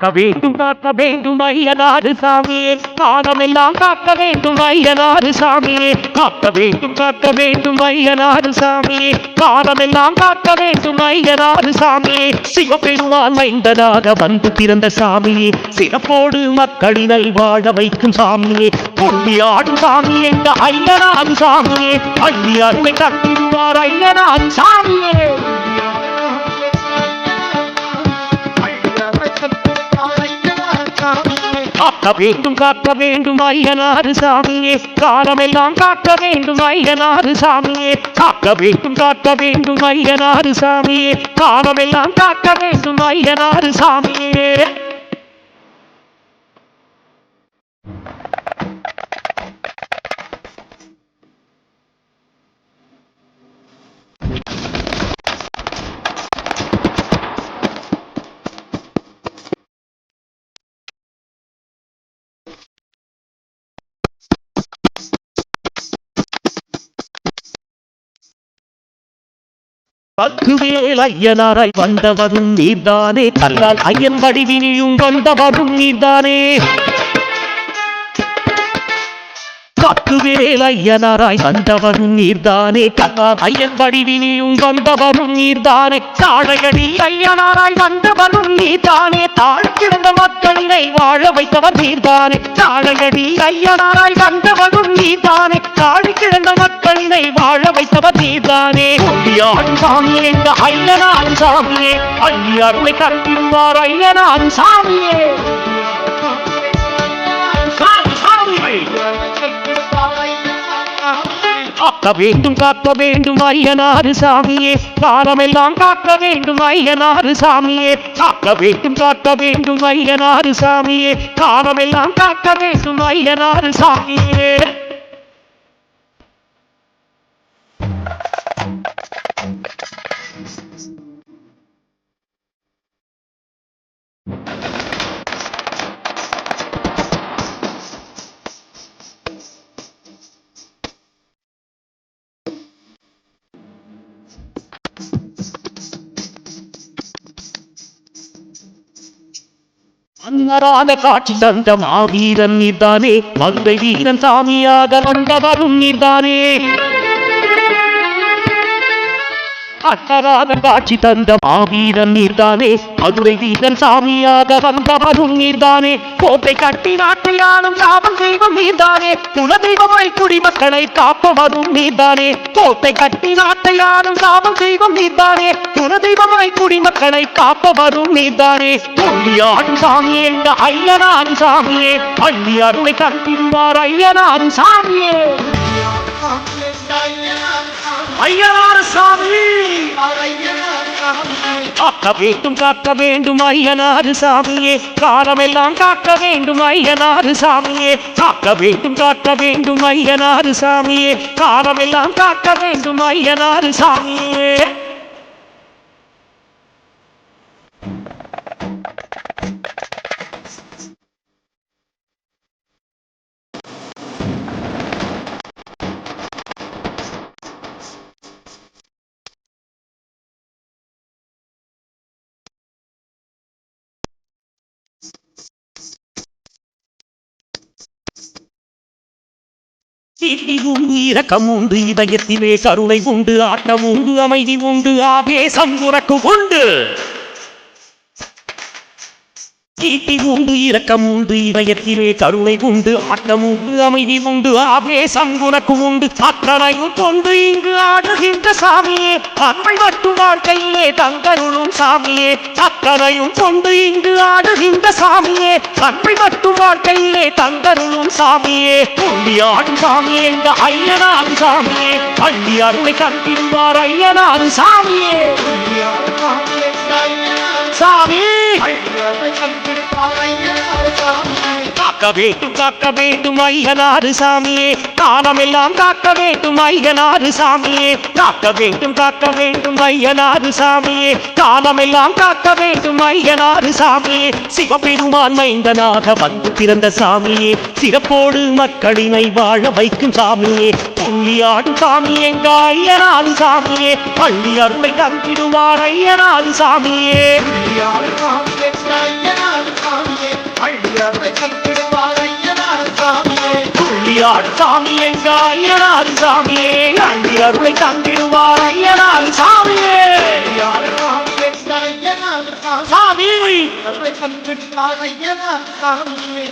காக்க வேண்டும் ஐயனாறு சாமியே, காலமெல்லாம் காக்க வேண்டும் ஐயனாறு சாமியே, காக்க வேண்டும் ஐயனாறு சாமியே, காலமெல்லாம் காக்க வேண்டும் ஐயனாறு சாமியே, சிவபெருமான் மைந்தனாக வந்து பிறந்த சாமியே, சிறப்போடு மக்களினை வாழ வைக்கும் சாமியே, பொன்னியாடும் சாமி என்ற ஐயனாறு சாமியே, அள்ளி அருமை தட்டிடுவார் ஐயனாறு சாமியே. காக்க வேண்டும் ஐயனாறு சாமியே, காலமெல்லாம் காக்க வேண்டும் ஐயனாறு சாமியே, காக்க வேண்டும் ஐயனாறு சாமியே, காலமெல்லாம் காக்க வேண்டும் ஐயனாறு சாமியே. பக்குவேல் ஐயனாராய் வந்தவரும் நீர்தானே, கல்லால் ஐயன் வடிவினியும் வந்தவரும் நீர்தானே. பக்குவேல் ஐயனாராய் வந்தவரும் நீர்தானே, கல்லால் ஐயன் வடிவினியும் வந்தவரும் நீர்தானே. தாழையடி ஐயனாராய் வந்தவரும் நீர்தானே, தாழ் கிடந்த மக்களினை வாழ வைத்தவர் நீர்தானே. தாழையடி ஐயனாராய் வந்தவரும் நீர்தானே, தாழ் கிடந்த மக்களினை வாழ வைத்தவர் நீர்தானே. பொன்னியாடும் சாமி என்ற ஐயனாறு சாமியே, அள்ளி அருளை தட்டிடுவார் ஐயனாறு சாமியே. காக்க வேண்டும் ஐயனாறு சாமியே, காலமெல்லாம் காக்க வேண்டும் ஐயனாறு சாமியே, காக்க வேண்டும் ஐயனாறு சாமியே, காலமெல்லாம் காக்க வேண்டும் ஐயனாறு சாமியே. அன்னரான காட்சி தந்த மாவீரன் நீர்தானே, மதுரை வீரன் சாமியாக வந்தவரும் நீர்தானே. அன்னரான காட்சி தந்த மாவீரன் நீர்தானே, மதுரை வீரன் சாமியாக வந்தவரும் நீர்தானே. கோட்டை கட்டி நாட்டையாளும் காவல் தெய்வம் நீர்தானே, குலதெய்வமாய் குடிமக்களை காப்பவரும் நீர்தானே. கோட்டை கட்டி நாட்டையாளும் காவல் தெய்வம் நீர்தானே, குலதெய்வமாய் குடிமக்களை காப்பவரும் நீர்தானே. பொன்னியாடும் சாமி என்ற ஐயனாறு சாமியே, அள்ளி அருளை தட்டிடுவார் ஐயனாறு சாமியே. ஐயனாறு சாமி காக்க வேண்டும் ஐயனாறு சாமியே, காலமெல்லாம் காக்க வேண்டும் ஐயனாறு சாமியே, காக்க வேண்டும் ஐயனாறு சாமியே, காலமெல்லாம் காக்க வேண்டும் ஐயனாறு சாமியே. இரக்கம் உண்டு, இதயத்திலே கருணை உண்டு, ஆட்டம் உண்டு, அமைதி உண்டு, ஆவேசம் உனக்கு உண்டு. ஈட்டி உண்டு, இரக்கம் உண்டு, இதயத்திலே கருணை உண்டு, ஆட்டம் உண்டு, அமைதி உண்டு, ஆவேசம் உனக்கு உண்டு. அத்தனையும் கொண்டு இங்கு ஆடுகின்ற சாமியே, அன்பை மட்டும் வாழ்க்கையிலே தங்கருளும் சாமியே. அத்தனையும் கொண்டு இங்கு ஆடுகின்ற சாமியே, அன்பை மட்டும் வாழ்க்கையிலே தங்கருளும் சாமியே. பொன்னியாடும் சாமி என்ற ஐயனாறு சாமியே, அள்ளி அருளை தட்டிடுவார் ஐயனாறு சாமியே. சாமி காக்க வேண்டும் ஐயனாறு சாமியே, காலமெல்லாம் காக்க வேண்டும் ஐயனாறு சாமியே, காக்க வேண்டும் ஐயனாறு சாமியே, காலமெல்லாம் காக்க வேண்டும் ஐயனாறு சாமியே. சிவபெருமான் மைந்தனாக வந்து பிறந்த சாமியே, சிறப்போடு மக்களினை வாழ வைக்கும் சாமியே. பொன்னியாடும் சாமி எங்க ஐயனாறு சாமியே, பள்ளி அருளை தந்திடுவார் ஐயனாறு சாமியே. விளையாடு சாமி எங்க ஐயனார் சாமியே அன்பு அருளை தந்திடுவார் ஐயனார் சாமியே சாமி அருளை தந்திடுவார் ஐயனார் சாமியே